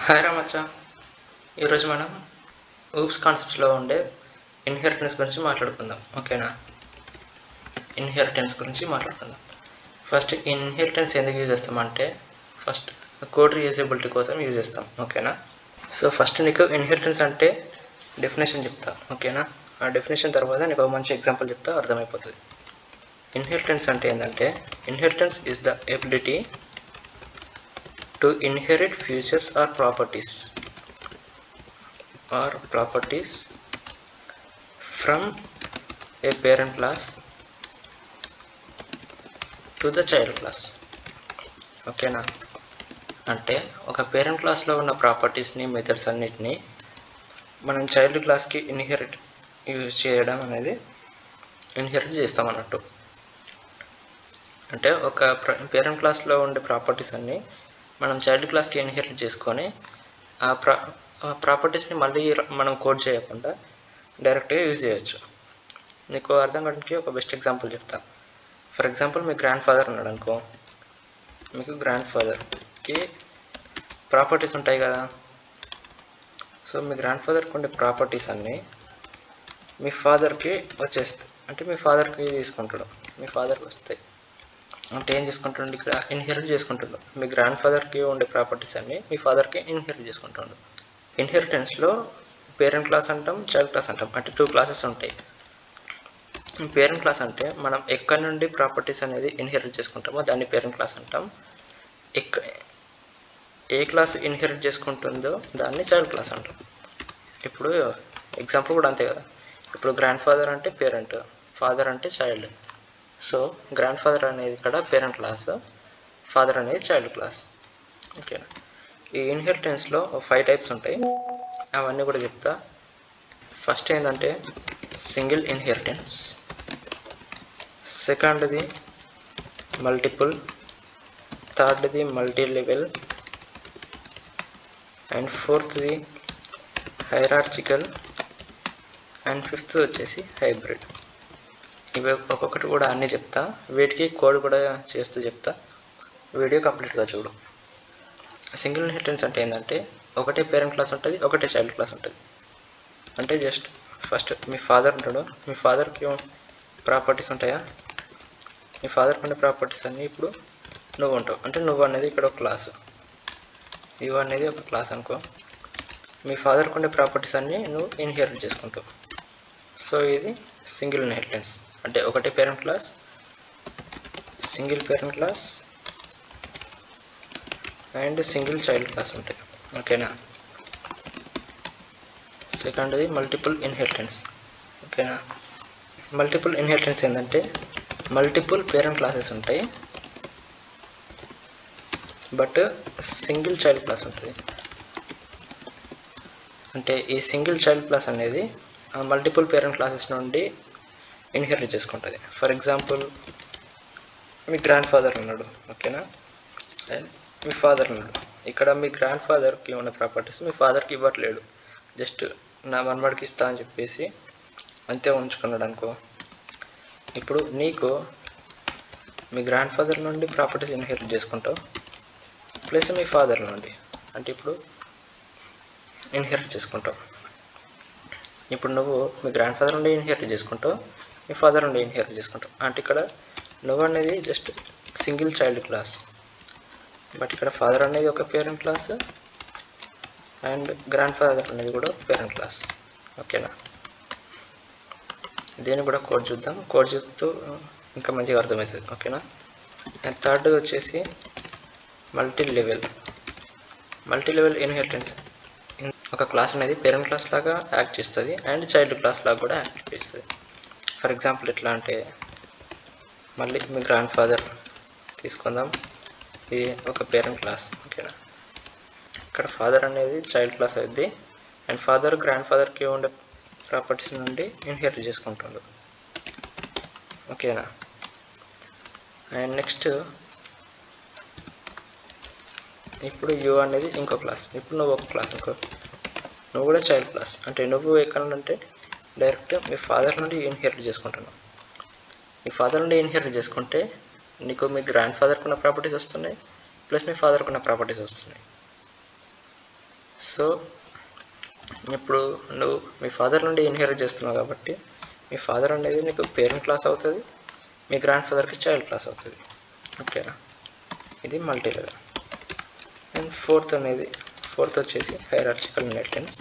Hi రామచ్చ. ఈరోజు మనం oops కాన్సెప్ట్స్లో ఉండే ఇన్హెరిటెన్స్ గురించి మాట్లాడుకుందాం. ఓకేనా? ఇన్హెరిటెన్స్ గురించి మాట్లాడుకుందాం. ఫస్ట్ ఇన్హెరిటెన్స్ ఎందుకు యూజ్ చేస్తామంటే ఫస్ట్ కోడ్ రీయూజబిలిటీ కోసం యూజ్ చేస్తాం. ఓకేనా? సో ఫస్ట్ నీకు ఇన్హెరిటెన్స్ అంటే డెఫినేషన్ చెప్తా. ఓకేనా? ఆ డెఫినేషన్ తర్వాత నీకు ఒక మంచి ఎగ్జాంపుల్ చెప్తా, అర్థమైపోతుంది. ఇన్హెరిటెన్స్ అంటే ఏంటంటే inheritance is the ability to inherit features or properties from a parent class to the child class. ఓకేనా? అంటే ఒక పేరెంట్ క్లాస్లో ఉన్న ప్రాపర్టీస్ని, మెథడ్స్ అన్నిటినీ మనం చైల్డ్ క్లాస్కి యూజ్ చేయడం అనేది ఇన్హెరిట్ చేస్తాం అన్నట్టు. అంటే ఒక పేరెంట్ క్లాస్లో ఉండే ప్రాపర్టీస్ అన్నీ మనం చైల్డ్ క్లాస్కి ఇన్హెరిట్ చేసుకొని ఆ ప్రాపర్టీస్ని మళ్ళీ మనం కోడ్ చేయకుండా డైరెక్ట్గా యూజ్ చేయొచ్చు. నీకు అర్థం కావడానికి ఒక బెస్ట్ ఎగ్జాంపుల్ చెప్తా. For example me grand father ఉన్నాడు అనుకో. మీకు గ్రాండ్ ఫాదర్కి ప్రాపర్టీస్ ఉంటాయి కదా. సో మీ గ్రాండ్ ఫాదర్కి ఉండే ప్రాపర్టీస్ అన్నీ మీ ఫాదర్కి వచ్చేస్తాయి. అంటే మీ ఫాదర్కి తీసుకుంటాడు, మీ ఫాదర్కి వస్తాయి. అంటే ఏం చేసుకుంటుండే, ఇక్కడ ఇన్హెరిట్ చేసుకుంటుండు. మీ గ్రాండ్ ఫాదర్కి ఉండే ప్రాపర్టీస్ అన్నీ మీ ఫాదర్కి ఇన్హెరిట్ చేసుకుంటుండు. ఇన్హెరిటెన్స్లో పేరెంట్ క్లాస్ అంటాం, చైల్డ్ క్లాస్ అంటాం. అంటే 2 క్లాసెస్ ఉంటాయి. పేరెంట్ క్లాస్ అంటే మనం ఎక్కడి నుండి ప్రాపర్టీస్ అనేది ఇన్హెరిట్ చేసుకుంటామో దాన్ని పేరెంట్ క్లాస్ అంటాం. ఏ క్లాస్ ఇన్హెరిట్ చేసుకుంటుందో దాన్ని చైల్డ్ క్లాస్ అంటాం. ఇప్పుడు ఎగ్జాంపుల్ కూడా అంతే కదా. ఇప్పుడు గ్రాండ్ ఫాదర్ అంటే పేరెంట్, ఫాదర్ అంటే చైల్డ్. సో గ్రాండ్ ఫాదర్ అనేది ఇక్కడ పేరెంట్ క్లాస్, ఫాదర్ అనేది చైల్డ్ క్లాస్. ఓకేనా? ఈ ఇన్హెరిటెన్స్లో 5 టైప్స్ ఉంటాయి, అవన్నీ కూడా చెప్తా. ఫస్ట్ ఏంటంటే సింగిల్ ఇన్హెరిటెన్స్, సెకండ్ది మల్టిపుల్, థర్డ్ది మల్టీ లెవెల్, అండ్ ఫోర్త్ది హైరార్చికల్, అండ్ ఫిఫ్త్ వచ్చేసి హైబ్రిడ్. ఇవి ఒక్కొక్కటి కూడా అన్నీ చెప్తా, వీటికి కోడ్ కూడా చేస్తూ చెప్తా. వీడియో కంప్లీట్గా చూడు. సింగిల్ ఇన్హెరిటెన్స్ అంటే ఏంటంటే ఒకటే పేరెంట్ క్లాస్ ఉంటుంది, ఒకటే చైల్డ్ క్లాస్ ఉంటుంది. అంటే జస్ట్ ఫస్ట్ మీ ఫాదర్ ఉంటాడు, మీ ఫాదర్కి ప్రాపర్టీస్ ఉంటాయా, మీ ఫాదర్కి ఉండే ప్రాపర్టీస్ అన్నీ ఇప్పుడు నువ్వు ఉంటావు. అంటే నువ్వు అనేది ఇక్కడ ఒక క్లాసు, యు అనేది ఒక క్లాస్ అనుకో. మీ ఫాదర్కి ఉండే ప్రాపర్టీస్ అన్నీ నువ్వు ఇన్హెరిట్ చేసుకుంటావు. సో ఇది సింగిల్ ఇన్హెరిటెన్స్. అంటే ఒకటే parent class, single parent class and single child class ఉంటాయి. ఓకేనా? సెకండ్ది మల్టిపుల్ ఇన్హెరిటెన్స్. ఓకేనా? మల్టిపుల్ ఇన్హెరిటెన్స్ ఏంటంటే మల్టిపుల్ పేరెంట్ క్లాసెస్ ఉంటాయి, బట్ సింగిల్ చైల్డ్ క్లాస్ ఉంటుంది. అంటే ఈ సింగిల్ చైల్డ్ క్లాస్ అనేది మల్టిపుల్ పేరెంట్ క్లాసెస్ నుండి ఇన్హెరిట్ చేసుకుంటుంది. For example me grand father ఉన్నాడు. ఓకేనా? అండ్ మీ ఫాదర్ ఉన్నాడు. ఇక్కడ మీ గ్రాండ్ ఫాదర్కి ఉన్న ప్రాపర్టీస్ మీ ఫాదర్కి ఇవ్వట్లేడు, జస్ట్ నా మనవాడికి ఇస్తా అని చెప్పేసి అంతే ఉంచుకున్నాడు అనుకో. ఇప్పుడు నీకు మీ గ్రాండ్ ఫాదర్ నుండి ప్రాపర్టీస్ ఇన్హెరిట్ చేసుకుంటావు, ప్లస్ మీ ఫాదర్ నుండి, అంటే ఇప్పుడు ఇన్హెరిట్ చేసుకుంటావు. ఇప్పుడు నువ్వు మీ గ్రాండ్ ఫాదర్ నుండి ఇన్హెరిట్ చేసుకుంటావు, మీ ఫాదర్ నుండి ఇన్హెరిట్ చేసుకుంటావు. అంటే ఇక్కడ నువ్వు అనేది just single child class, but ఇక్కడ ఫాదర్ అనేది ఒక parent class and grand father అనేది కూడా పేరెంట్ క్లాస్. ఓకేనా? దీన్ని కూడా కోడ్ చూద్దాం. కోడ్ చెప్తూ ఇంకా మంచిగా అర్థమవుతుంది. ఓకేనా? అండ్ థర్డ్ వచ్చేసి మల్టీ లెవెల్ ఇన్హెరిటెన్స్. ఒక క్లాస్ అనేది పేరెంట్ క్లాస్ లాగా యాక్ట్ చేస్తుంది అండ్ చైల్డ్ క్లాస్ లాగా కూడా యాక్ట్ చేస్తుంది. ఫర్ ఎగ్జాంపుల్ ఎట్లా అంటే మళ్ళీ మీ గ్రాండ్ ఫాదర్ తీసుకుందాం, ఇది ఒక పేరెంట్ క్లాస్. ఓకేనా? ఇక్కడ ఫాదర్ అనేది చైల్డ్ క్లాస్ అవుద్ది అండ్ ఫాదర్ గ్రాండ్ ఫాదర్కి ఉండే ప్రాపర్టీస్ నుండి ఇన్హెరిట్ చేసుకుంటుండు. ఓకేనా? అండ్ నెక్స్ట్ ఇప్పుడు యు అనేది ఇంకో క్లాస్. ఇప్పుడు నువ్వు ఒక క్లాస్ అనుకో, నువ్వు కూడా చైల్డ్ క్లాస్. అంటే నువ్వు ఎక్కడ అంటే డైరెక్ట్ మీ ఫాదర్ నుండి ఇన్హెరిట్ చేసుకుంటున్నావు. మీ ఫాదర్ నుండి ఇన్హెరిట్ చేసుకుంటే నీకు మీ గ్రాండ్ ఫాదర్కి ఉన్న ప్రాపర్టీస్ వస్తున్నాయి, ప్లస్ మీ ఫాదర్కి ఉన్న ప్రాపర్టీస్ వస్తున్నాయి. సో ఇప్పుడు నువ్వు మీ ఫాదర్ నుండి ఇన్హెరిట్ చేస్తున్నావు కాబట్టి మీ ఫాదర్ అనేది నీకు పేరెంట్ క్లాస్ అవుతుంది, మీ గ్రాండ్ ఫాదర్కి చైల్డ్ క్లాస్ అవుతుంది. ఓకేనా, ఇది మల్టీ లెవెల్. అండ్ ఫోర్త్ వచ్చేసి హైరార్చికల్ ఇన్హెరిటెన్స్.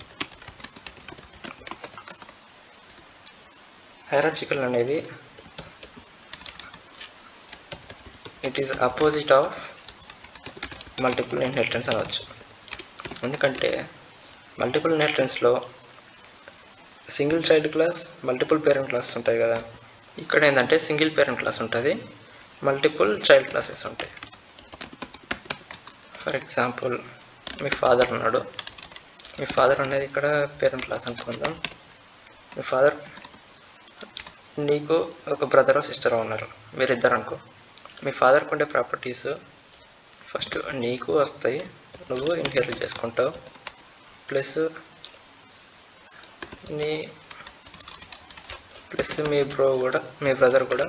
హైరార్చికల్ అనేది it is opposite of multiple inheritance అనవచ్చు. ఎందుకంటే మల్టిపుల్ ఇన్హెరిటెన్స్లో single child class, multiple parent class ఉంటాయి కదా. ఇక్కడ ఏంటంటే సింగిల్ పేరెంట్ క్లాస్ ఉంటుంది, మల్టిపుల్ చైల్డ్ క్లాసెస్ ఉంటాయి. ఫర్ ఎగ్జాంపుల్ మీ ఫాదర్ ఉన్నాడు, మీ ఫాదర్ అనేది ఇక్కడ పేరెంట్ క్లాస్ అనుకుందాం. మీ ఫాదర్, నీకు ఒక బ్రదర్ సిస్టర్ ఉన్నారు, మీరిద్దరు అనుకో. మీ ఫాదర్కి ఉండే ప్రాపర్టీస్ ఫస్ట్ నీకు వస్తాయి, నువ్వు ఇన్హెరిట్ చేసుకుంటావు. ప్లస్ మీ బ్రదర్ కూడా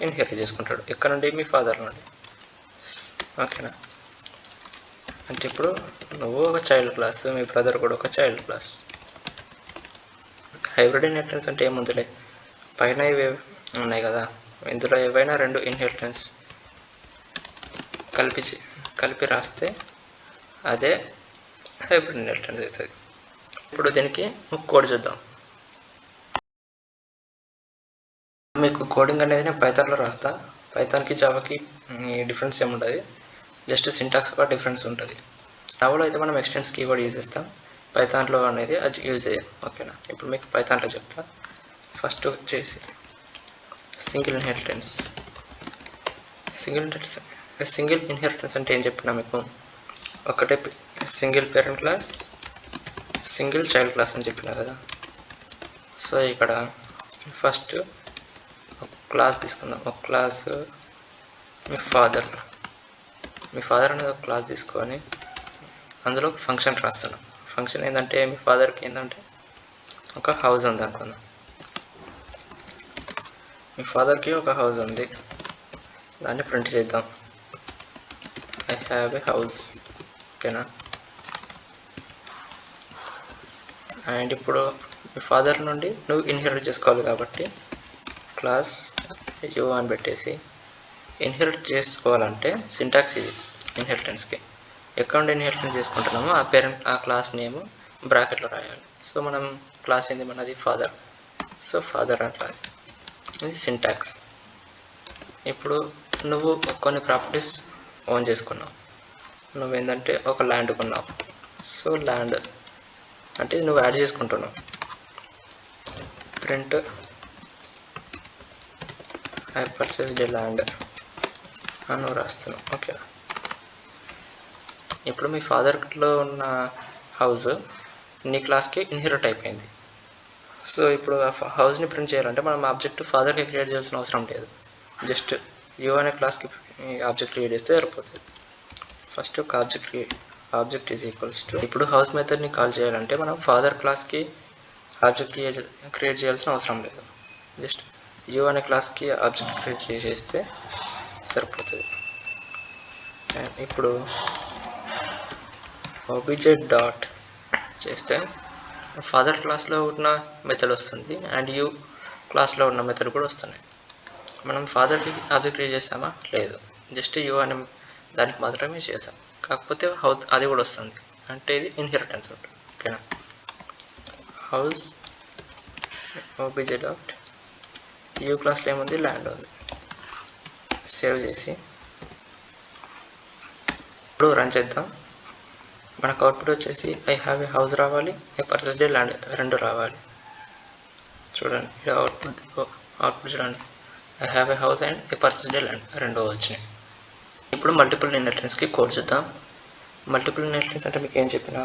ఇన్హెరిట్ చేసుకుంటాడు. ఇక్కడ నుండి మీ ఫాదర్ నుండి. ఓకేనా, అంటే ఇప్పుడు నువ్వు ఒక చైల్డ్ క్లాస్, మీ బ్రదర్ కూడా ఒక చైల్డ్ క్లాస్. హైబ్రిడ్ ఇన్హెరిటెన్స్ అంటే ఏముందిలే, పైన ఇవి ఉన్నాయి కదా, ఇందులో ఏవైనా రెండు ఇన్హెరిటెన్స్ కలిపి రాస్తే అదే హైబ్రిడ్ ఇన్హెరిటెన్స్ అవుతుంది. ఇప్పుడు దీనికి ఒక కోడ్ చూద్దాం. మీకు కోడింగ్ అనేది నేను పైథాన్లో రాస్తా. పైథాన్కి జావాకి డిఫరెన్స్ ఏముంటుంది, జస్ట్ సింటాక్స్ ఒక డిఫరెన్స్ ఉంటుంది. జావాలో అయితే మనం ఎక్స్టెన్స్ కీవర్డ్ యూజ్ చేస్తాం, పైథాన్లో అనేది అది యూజ్ చేయాలి. ఓకేనా, ఇప్పుడు మీకు పైథాన్లో చెప్తా. ఫస్ట్ వచ్చేసి సింగిల్ ఇన్హెరిటెన్స్ అంటే ఏం చెప్పినా మీకు, ఒకటే single parent class, single child class అని చెప్పినా కదా. సో ఇక్కడ ఫస్ట్ ఒక క్లాస్ తీసుకుందాం. ఒక క్లాస్ మీ ఫాదర్ అనేది ఒక క్లాస్ తీసుకొని అందులో ఫంక్షన్ రాస్తున్నాం. ఫంక్షన్ ఏంటంటే మీ ఫాదర్కి ఏంటంటే ఒక హౌస్ ఉంది అనుకుందాం. మీ ఫాదర్కి ఒక హౌస్ ఉంది, దాన్ని ప్రింట్ చేద్దాం. I have a house. ఓకేనా, అండ్ ఇప్పుడు మీ ఫాదర్ నుండి నువ్వు ఇన్హెరిట్ చేసుకోవాలి కాబట్టి క్లాస్ యూ అని పెట్టేసి, ఇన్హెరిట్ చేసుకోవాలంటే సింటాక్స్ ఇది ఇన్హెరిటెన్స్కి. ఎక్కడ నుండి ఇన్హెరిటెన్స్ చేసుకుంటున్నామో ఆ క్లాస్ నేమ్ బ్రాకెట్లో రాయాలి. సో మనం క్లాస్ ఏంది మనది ఫాదర్, సో ఫాదర్ అని క్లాస్, ఇది సింటాక్స్. ఇప్పుడు నువ్వు కొన్ని ప్రాపర్టీస్ ఓన్ చేసుకున్నావు. నువ్వేంటంటే ఒక ల్యాండ్ కొన్నావు, సో ల్యాండ్ అంటే నువ్వు యాడ్ చేసుకుంటున్నావు. Print I purchased A land అని నువ్వు రాస్తున్నావు. ఓకే, ఇప్పుడు మీ ఫాదర్లో ఉన్న హౌస్ నీ క్లాస్కి ఇన్హెరిట్ అయిపోయింది. సో ఇప్పుడు ఆ హౌస్ని ప్రింట్ చేయాలంటే మనం ఆబ్జెక్ట్ ఫాదర్కి క్రియేట్ చేయాల్సిన అవసరం లేదు, జస్ట్ యూ అనే క్లాస్కి ఆబ్జెక్ట్ క్రియేట్ చేస్తే సరిపోతుంది. ఫస్ట్ ఒక ఆబ్జెక్ట్ ఈజ్ ఈక్వల్స్ టు, ఇప్పుడు హౌస్ మెథడ్ని కాల్ చేయాలంటే మనం ఫాదర్ క్లాస్కి ఆబ్జెక్ట్ క్రియేట్ చేయాల్సిన అవసరం లేదు, జస్ట్ యూ అనే క్లాస్కి ఆబ్జెక్ట్ క్రియేట్ చేసేస్తే సరిపోతుంది. అండ్ ఇప్పుడు obj డాట్ చేస్తే ఫాదర్ క్లాస్లో ఉన్న మెథడ్ వస్తుంది అండ్ యూ క్లాస్లో ఉన్న మెథడ్ కూడా వస్తున్నాయి. మనం ఫాదర్కి ఆబ్జెక్ట్ క్రియేట్ చేసామా, లేదు, జస్ట్ యూ అనే దానికి మాత్రమే చేసాం, కాకపోతే అది కూడా వస్తుంది, అంటే ఇది ఇన్హెరిటెన్స్ ఉంటుంది. ఓకేనా, హౌస్ obj డాట్ యూ క్లాస్లో ఏముంది, ల్యాండ్ ఉంది. సేవ్ చేసి ఇప్పుడు రన్ చేద్దాం. మనకు అవుట్పుట్ వచ్చేసి ఐ హ్యావ్ ఏ హౌస్ రావాలి, ఐ పర్చేస్డ్ ఏ ల్యాండ్ రెండు రావాలి. చూడండి ఇక్కడ అవుట్పుట్ చూడండి, I have a house and I purchased A land రెండు వచ్చినాయి. ఇప్పుడు మల్టిపుల్ ఇన్హెరిటెన్స్కి కోడ్ చూద్దాం. మల్టిపుల్ ఇన్హెరిటెన్స్ అంటే మీకు ఏం చెప్పినా,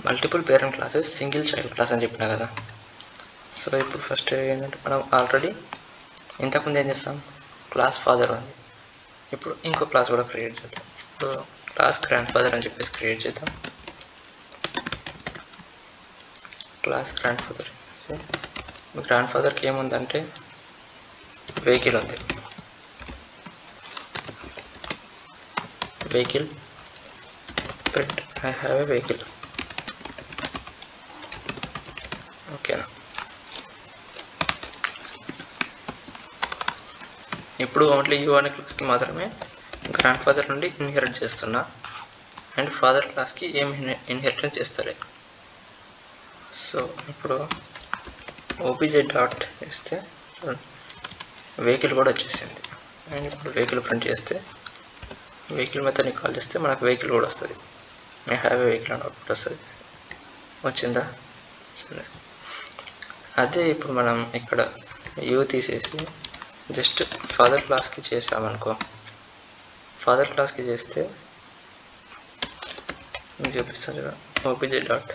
multiple parent classes single child class అని చెప్పినా కదా. సో ఇప్పుడు ఫస్ట్ ఏంటంటే మనం ఆల్రెడీ ఇంతకుముందు ఏం చేస్తాం, క్లాస్ ఫాదర్ ఉంది, ఇప్పుడు ఇంకో క్లాస్ కూడా క్రియేట్ చేద్దాం. ఇప్పుడు క్లాస్ గ్రాండ్ ఫాదర్ అని చెప్పేసి క్రియేట్ చేద్దాం. క్లాస్ గ్రాండ్ ఫాదర్, మీ గ్రాండ్ ఫాదర్కి ఏముందంటే వెహికల్ ఉంది, vehicle print I have a vehicle. ఓకేనా. ఇప్పుడు ఓన్లీ యూ అనే క్లాస్కి మాత్రమే గ్రాండ్ ఫాదర్ నుండి ఇన్హెరిట్ చేస్తున్నా, అండ్ ఫాదర్ క్లాస్కి ఏం ఇన్హెరిటెన్స్ చేస్తలేదు. సో ఇప్పుడు ఓపీజే డాట్ ఇస్తే వెహికల్ కూడా వచ్చేసింది. అండ్ ఇప్పుడు వెహికల్ ప్రింట్ చేస్తే వెహికల్ మెథడ్ని కాల్ చేస్తే మనకు వెహికల్ కూడా వస్తుంది. ఐ హ్యావ్ ఏ వెహికల్ అని అవుట్పుట్ వస్తుంది. వచ్చిందా? వచ్చింది. అదే ఇప్పుడు మనం ఇక్కడ యూ తీసేసి జస్ట్ ఫాదర్ క్లాస్కి చేసామనుకో, ఫాదర్ క్లాస్కి చేస్తే మీకు చూపిస్తాను కదా, ఓపీజే డాట్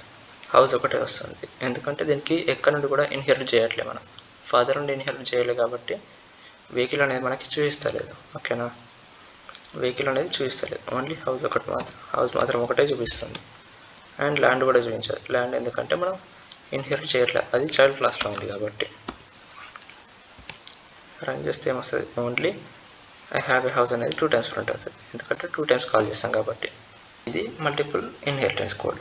హౌస్ ఒకటే వస్తుంది. ఎందుకంటే దీనికి ఎక్కడ నుండి కూడా ఇన్హెరిట్ చేయట్లేదు, మనం ఫాదర్ నుండి ఇన్హెరిట్ చేయలేదు కాబట్టి వెహికల్ అనేది మనకి చూపిస్తలేదు. ఓకేనా. వెహికల్ అనేది చూపిస్తలేదు, ఓన్లీ హౌస్ ఒకటి మాత్రం, హౌస్ మాత్రం ఒకటే చూపిస్తుంది. అండ్ ల్యాండ్ కూడా చూపించాలి. ల్యాండ్ ఎందుకంటే మనం ఇన్హెరిట్ చేయట్లేదు, అది చైల్డ్ క్లాస్లో ఉంది కాబట్టి. రన్ చేస్తే ఏమొస్తుంది, only I have a house అనేది 2 times ప్రింట్ అవుతుంది, ఎందుకంటే 2 times కాల్ చేస్తాం కాబట్టి. ఇది మల్టిపుల్ ఇన్హెరిటెన్స్ కోడ్.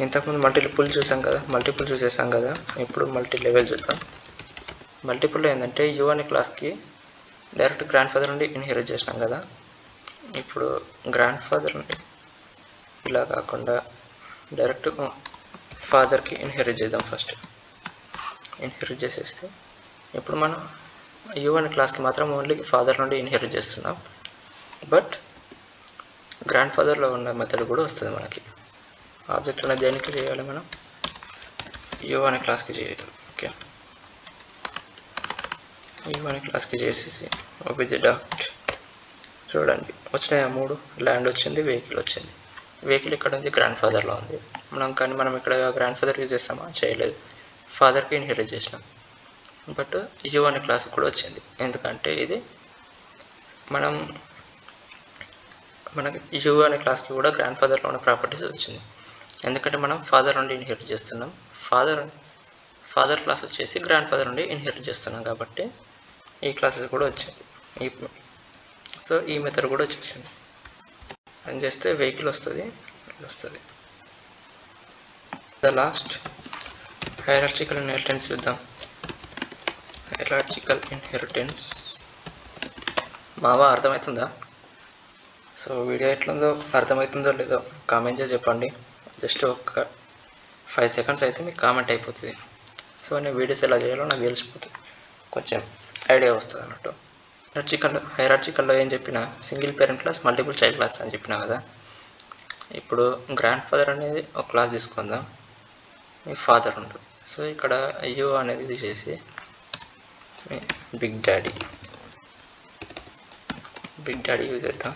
ఇంతకుముందు మల్టిపుల్ చూసాం కదా, మల్టిపుల్ చూసేసాం కదా. ఇప్పుడు మల్టీ లెవెల్ చూద్దాం. మల్టిపుల్లో ఏంటంటే యూ అనే క్లాస్కి డైరెక్ట్ గ్రాండ్ ఫాదర్ నుండి ఇన్హెరిట్ చేసినాం కదా. ఇప్పుడు గ్రాండ్ ఫాదర్ నుండి ఇలా కాకుండా డైరెక్ట్ ఫాదర్కి ఇన్హెరిట్ చేద్దాం. ఫస్ట్ ఇన్హెరిట్ చేసేస్తే ఇప్పుడు మనం యూ అనే క్లాస్కి మాత్రం ఓన్లీ ఫాదర్ నుండి ఇన్హెరిట్ చేస్తున్నాం, బట్ గ్రాండ్ ఫాదర్లో ఉన్న మెథడ్ కూడా వస్తుంది మనకి. ఆబ్జెక్ట్ అనేది దేనికి చేయాలి, మనం యూ అనే క్లాస్కి చేయాలి. ఓకే, యూ అనే క్లాస్కి చేసేసి ఓపీజే డాట్ చూడండి వచ్చినాయి ఆ 3. ల్యాండ్ వచ్చింది, వెహికల్ వచ్చింది. వెహికల్ ఇక్కడ ఉంది, గ్రాండ్ ఫాదర్లో ఉంది. మనం ఇక్కడ గ్రాండ్ ఫాదర్ యూజ్ చేస్తామా, చేయలేదు, ఫాదర్కి ఇన్హెరిట్ చేసినాం. బట్ యూ అనే క్లాస్కి కూడా వచ్చింది, ఎందుకంటే ఇది మనకి యూ అనే క్లాస్కి కూడా గ్రాండ్ ఫాదర్లో ఉన్న ప్రాపర్టీస్ వచ్చింది, ఎందుకంటే మనం ఫాదర్ నుండి ఇన్హెరిట్ చేస్తున్నాం. ఫాదర్ క్లాస్ వచ్చేసి గ్రాండ్ ఫాదర్ నుండి ఇన్హెరిట్ చేస్తున్నాం కాబట్టి ఈ క్లాసెస్ కూడా వచ్చింది. సో ఈ మెథడ్ కూడా వచ్చేసింది. రన్ చేస్తే వెహికల్ వస్తుంది, వస్తుంది. ద లాస్ట్ హైరార్చికల్ ఇన్హెరిటెన్స్ చూద్దాం. హైరార్చికల్ ఇన్హెరిటెన్స్ మావా అర్థమవుతుందా? సో వీడియో ఎట్లుందో, అర్థమవుతుందో లేదో కామెంట్ చేసి చెప్పండి. జస్ట్ ఒక 5 seconds అయితే మీకు కామెంట్ అయిపోతుంది. సో నేను వీడియోస్ ఎలా చేయాలో నాకు తెలిసిపోతుంది, కొంచెం ఐడియా వస్తుంది అన్నట్టు. హైరార్చికల్లో ఏం చెప్పినా single parent class, multiple child class అని చెప్పినా కదా. ఇప్పుడు గ్రాండ్ ఫాదర్ అనేది ఒక క్లాస్ తీసుకుందాం, మీ ఫాదర్ ఉంటుంది. సో ఇక్కడ యూ అనేది తీసేసి బిగ్ డాడీ యూజ్ చేద్దాం.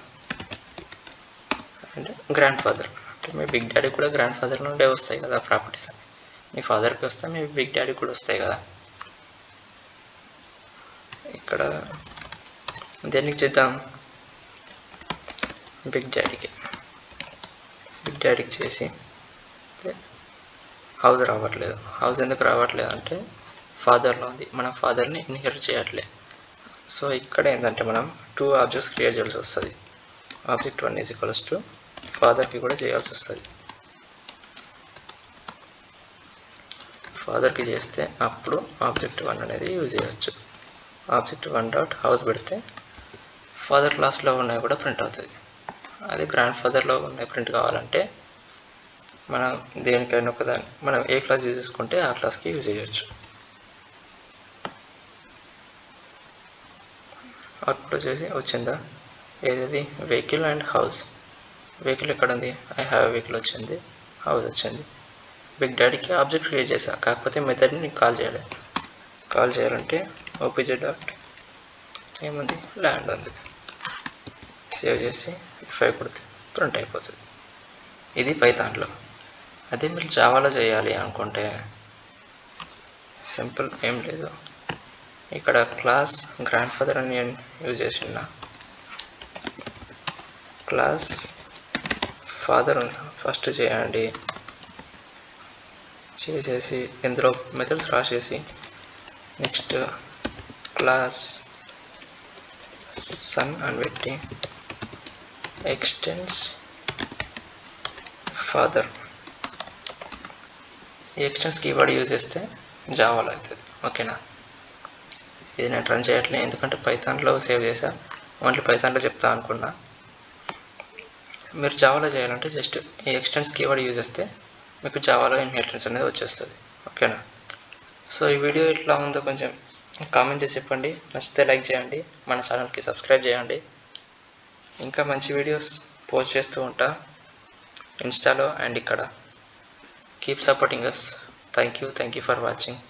అంటే గ్రాండ్ ఫాదర్ అంటే మీ బిగ్ డాడీ కూడా గ్రాండ్ ఫాదర్ నుండే వస్తాయి కదా ప్రాపర్టీస్. మీ ఫాదర్కి వస్తాయి, మీ బిగ్ డాడీ కూడా వస్తాయి కదా. ఇక్కడ దేనికి చేద్దాం, బిగ్ డాడీకి చేసి హౌస్ రావట్లేదు. హౌస్ ఎందుకు రావట్లేదు అంటే ఫాదర్లో ఉంది, మనం ఫాదర్ని ఇన్హెరిట్ చేయట్లేదు. సో ఇక్కడ ఏంటంటే మనం 2 ఆబ్జెక్ట్స్ క్రియేట్ చేయాల్సి వస్తుంది. ఆబ్జెక్ట్ 1 = ఫాదర్కి కూడా చేయాల్సి వస్తుంది. ఫాదర్కి చేస్తే అప్పుడు ఆబ్జెక్ట్ 1 అనేది యూజ్ చేయవచ్చు. ఆబ్జెక్ట్ 1 డాట్ హౌస్ పెడితే ఫాదర్ క్లాస్లో ఉన్నాయి కూడా ప్రింట్ అవుతుంది. అది గ్రాండ్ ఫాదర్లో ఉన్నాయి ప్రింట్ కావాలంటే మనం దేనికైనా ఒకదాన్ని మనం ఏ క్లాస్ యూజ్ చేసుకుంటే ఆ క్లాస్కి యూజ్ చేయొచ్చు. అవుట్పుట్ వచ్చేసి వచ్చిందా, ఏది వెహికల్ అండ్ హౌస్. వెహికల్ ఎక్కడ ఉంది, ఐ హ్యావ్ వెహికల్ వచ్చింది, హౌస్ వచ్చింది. బిగ్ డాడీకి ఆబ్జెక్ట్ క్రియేట్ చేసా, కాకపోతే మెథడ్ని నీకు కాల్ చేయాలంటే ఓపీజే డాట్ ఏముంది, ల్యాండ్ ఉంది. సేవ్ చేసి F5 కొడితే ప్రింట్ అయిపోతుంది. ఇది పైథాన్లో. అదే మీరు జావాలో చేయాలి అనుకుంటే సింపుల్, ఏం లేదు. ఇక్కడ క్లాస్ గ్రాండ్ ఫాదర్ అని యూజ్ చేసిన క్లాస్ ఫాదర్ ఫస్ట్ చేయండి, చేసేసి ఇందులో మెథడ్స్ రాసేసి నెక్స్ట్ క్లాస్ సన్ అని పెట్టి ఎక్స్టెండ్స్ ఫాదర్. ఈ ఎక్స్టెన్స్ కీవర్డ్ యూజ్ చేస్తే జావాలో అవుతుంది. ఓకేనా, ఇది నేను రన్ చేయట్లేదు ఎందుకంటే పైథాన్లో సేవ్ చేసా, ఓన్లీ పైథాన్లో చెప్తా అనుకున్నా. మీరు జావాలో చేయాలంటే జస్ట్ ఈ ఎక్స్టెన్స్ కీవర్డ్ యూజ్ చేస్తే మీకు జావాలో ఇన్హెరిటెన్స్ అనేది వచ్చేస్తుంది. ఓకేనా, సో ఈ వీడియో ఎట్లా ఉందో కొంచెం కామెంట్ చేసి చెప్పండి. నచ్చితే లైక్ చేయండి, మన ఛానల్కి సబ్స్క్రైబ్ చేయండి. ఇంకా మంచి వీడియోస్ పోస్ట్ చేస్తూ ఉంటా ఇన్స్టాలో అండ్ ఇక్కడ. Keep supporting us. Thank you for watching.